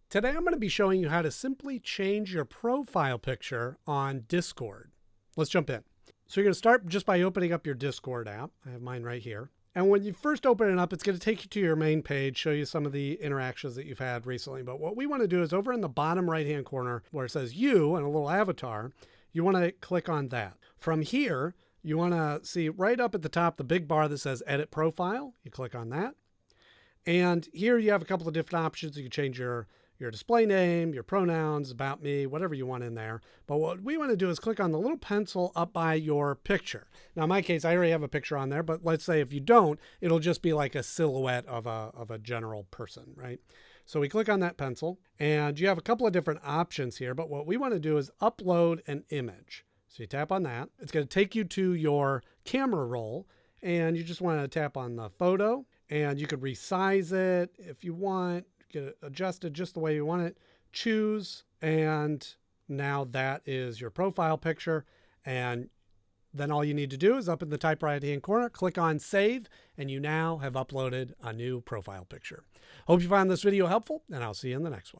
Today I'm going to be showing you how to simply change your profile picture on Discord. Let's jump in. So you're going to start just by opening up your Discord app. I have mine right here. And when you first open it up, it's going to take you to your main page, show you some of the interactions that you've had recently. But what we want to do is over in the bottom right-hand corner where it says you and a little avatar, you want to click on that. From here, you want to see right up at the top, the big bar that says edit profile. You click on that. And here you have a couple of different options. You can change your display name, your pronouns, about me, whatever you want in there. But what we want to do is click on the little pencil up by your picture. Now, in my case, I already have a picture on there, but let's say if you don't, it'll just be like a silhouette of a general person, right? So we click on that pencil, and you have a couple of different options here, but what we want to do is upload an image. So you tap on that. It's going to take you to your camera roll, and you just want to tap on the photo, and you could resize it if you want. Get it adjusted just the way you want it, choose, and now that is your profile picture. And then all you need to do is up in the top right-hand corner, click on save, and you now have uploaded a new profile picture. Hope you found this video helpful, and I'll see you in the next one.